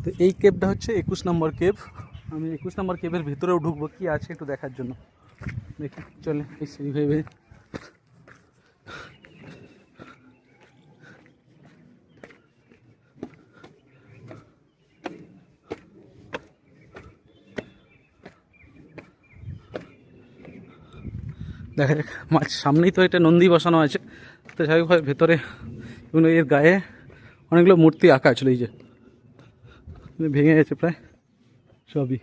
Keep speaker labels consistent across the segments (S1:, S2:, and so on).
S1: তো এই কেভটা হচ্ছে 21 নম্বর কেভ। আমি 21 নম্বর কেভের ভিতরেও ঢুকবো, কি আছে একটু দেখার জন্য। দেখি চলে এই সিঁড়ি ভেবে দেখা যাক। মাছ সামনেই তো একটা নন্দী বসানো আছে, তো স্বাভাবিকভাবে ভেতরে এবং এর গায়ে অনেকগুলো মূর্তি আঁকা ছিল। এই যে ভেঙে গেছে প্রায় সবই,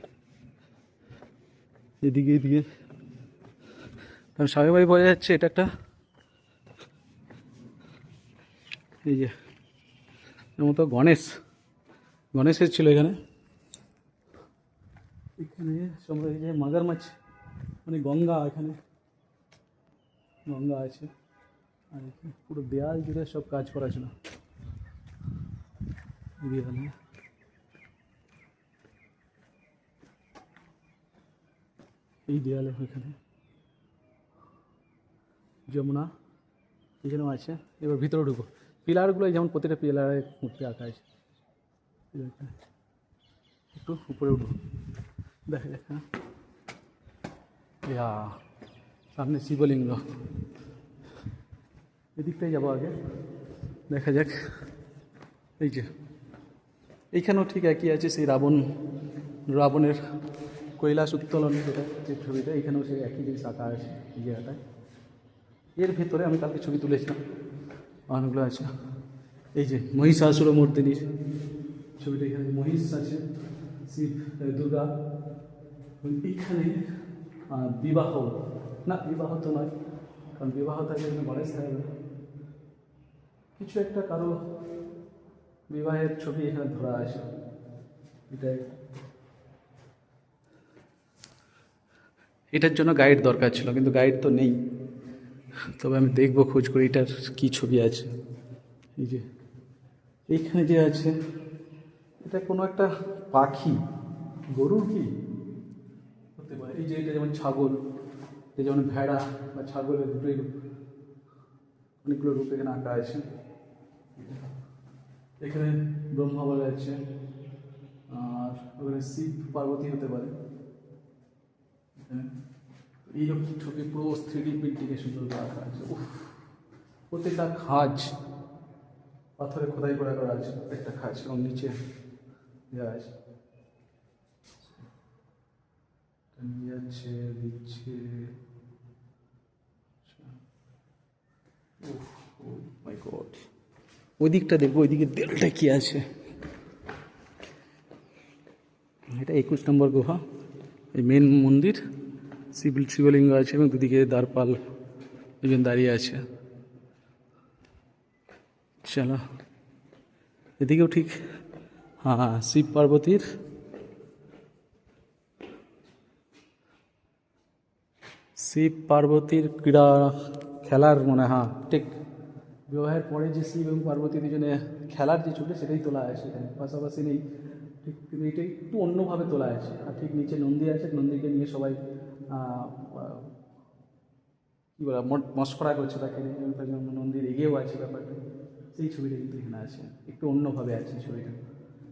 S1: এদিকে এদিকে। কারণ স্বাভাবিকভাবে বোঝা যাচ্ছে এটা একটা, এই যে এর মতো গণেশের ছিল এখানে। এখানে সবাই এই যে মাগার মাছ, মানে গঙ্গা, এখানে গঙ্গা আছে। আর এখানে পুরো দেয়াল জুড়ে সব কাজ করা ছিল দেয়ালে। এই দেয়ালে এখানে যমুনা এখানেও আছে। এবার ভিতরে ঢুকো। পিলারগুলো যেমন প্রতিটা পিলারে মূর্তি আঁকা আছে। একটু উপরে উঠবো, দেখা যাক। হ্যাঁ, সামনে শিবলিঙ্গ। এদিকটাই যাবো আগে, দেখা যাক। এই যে এইখানেও ঠিক একই আছে, সেই রাবণের কৈলাস উত্তোলন, যেটা যে ছবিটা, এখানেও সেই একই জিনিস আঁকা আছে এই জায়গাটায়। এর ভেতরে আমি কালকে ছবি তুলেছিলাম, অনেকগুলো আছে। এই যে মহিষাসুর মূর্তির ছবিটা, এখানে মহিষ আছে, শিব, দুর্গা। এইখানে বিবাহ, না বিবাহ তো নয়, কারণ বিবাহ থাকে এখানে গণেশ থাকে। কিছু একটা কারো বিবাহের ছবি এখানে ধরা আছে। এটার জন্য গাইড দরকার ছিল, কিন্তু গাইড তো নেই। তবে আমি দেখবো খোঁজ করে এটার কি ছবি আছে। এই যে এইখানে যে আছে, এটা কোনো একটা পাখি, গরুর কি হতে পারে। এই যে এটা যেমন ছাগল, এই যেমন ভেড়া বা ছাগলের দুটোই অনেকগুলো রূপ এখানে আঁকা আছে। এখানে ব্রহ্মা বলা যাচ্ছে, আর ওখানে শিব পার্বতী হতে পারে। এইরকম ছবি পুরো 3D প্রিন্টিংয়ে সুন্দর করে আঁকা আছে। প্রত্যেকটা খাঁজ পাথরে খোদাই করা আছে, প্রত্যেকটা খাঁজ, এবং নিচে দেওয়া আছে। নিয়ে যাচ্ছে, দিচ্ছে। মাই গড, ওই দিকটা দেখবো, ওই দিকে দেয়ালটা কি আছে। এটা 21 নম্বর গুহা, এই মেন মন্দির। শিবলিঙ্গ আছে এবং দুদিকে দ্বারপাল দুজন দাঁড়িয়ে আছে। চলো এদিকেও ঠিক, হ্যাঁ, শিব পার্বতীর ক্রীড়া খেলার মনে, হ্যাঁ ঠিক। বিবাহের পরে যে শিব এবং পার্বতী দুজনে খেলার যে ছবি, সেটাই তোলা আছে এখানে, পাশাপাশি নেই ঠিক, কিন্তু এটা একটু অন্যভাবে তোলা আছে। আর ঠিক নিচে নন্দী আছে, নন্দীকে নিয়ে সবাই কী বলে মস্করা করছে তাকে নিয়ে, এবং তার জন্য নন্দীর এগিয়েও আছে ব্যাপারটা। সেই ছবিটা কিন্তু এখানে আছে, একটু অন্যভাবে আছে ছবিটা,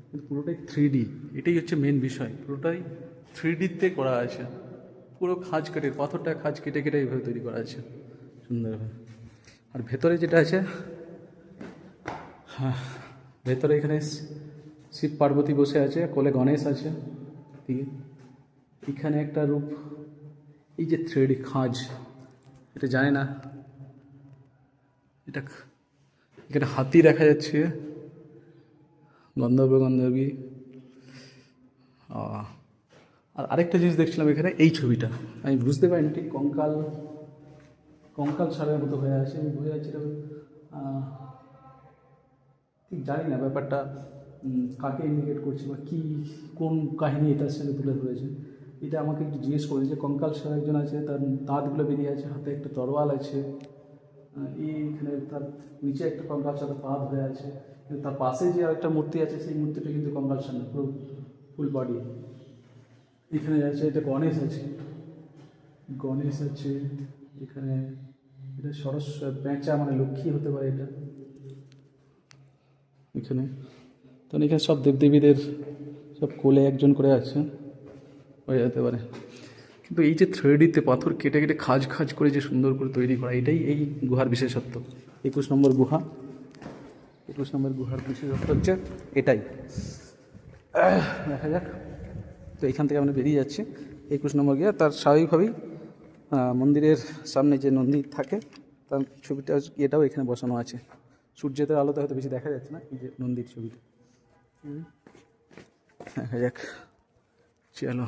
S1: কিন্তু পুরোটাই 3D। এটাই হচ্ছে মেন বিষয়, পুরোটাই 3Dতে করা আছে। পুরো খাঁজ কেটে, পাথরটা খাঁজ কেটে কেটে এইভাবে তৈরি করা আছে সুন্দরভাবে। আর ভেতরে যেটা আছে, হ্যাঁ, ভেতরে এখানে শিব পার্বতী বসে আছে, কোলে গণেশ আছে। ঠিক আছে, এখানে একটা রূপ, এই যে 3D খাঁজ, এটা জানি না, এটা এখানে হাতি দেখা যাচ্ছে, গন্ধর্বী। আর আরেকটা জিনিস দেখছিলাম এখানে, এই ছবিটা আমি বুঝতে পারিনি ঠিক, কঙ্কাল সারের মতো হয়ে আছে। আমি বোঝা যাচ্ছে এটা, ঠিক জানি না ব্যাপারটা কাকে ইন্ডিকেট করছে বা কী, কোন কাহিনী এটার সাথে তুলে ধরেছে। এটা আমাকে একটু জিজ্ঞেস করে যে কঙ্কাল সার একজন আছে, তার দাঁতগুলো বেরিয়ে আছে, হাতে একটা তরোয়াল আছে, এইখানে তার নিচে একটা কঙ্কাল সাথে পা ধরে আছে। কিন্তু তার পাশে যে আরেকটা মূর্তি আছে, সেই মূর্তিটা কিন্তু কঙ্কাল সার না, পুরো ফুল বডি। এখানে আছে, এটা গণেশ আছে, এখানে। এটা পেঁচা, মানে লক্ষ্মী হতে পারে এটা। এখানে তো এখানে সব দেবদেবীদের সব কোলে একজন করে আছে, হয়ে যেতে পারে। কিন্তু এই যে 3Dতে পাথর কেটে কেটে খাজ খাজ করে যে সুন্দর করে তৈরি করা, এটাই এই গুহার বিশেষত্ব। 21 নম্বর গুহা, 21 নম্বর গুহার বিশেষত্ব হচ্ছে এটাই। দেখা যাক। তো এইখান থেকে আমরা বেরিয়ে যাচ্ছি 21 নম্বর গিয়ে। তার স্বাভাবিকভাবেই মন্দিরের সামনে যে নন্দী থাকে তার ছবিটা, এটাও এখানে বসানো আছে। সূর্যের আলোতে হয়তো বেশি দেখা যাচ্ছে না, এই যে নন্দীর ছবিটা। দেখা যাক, চলো।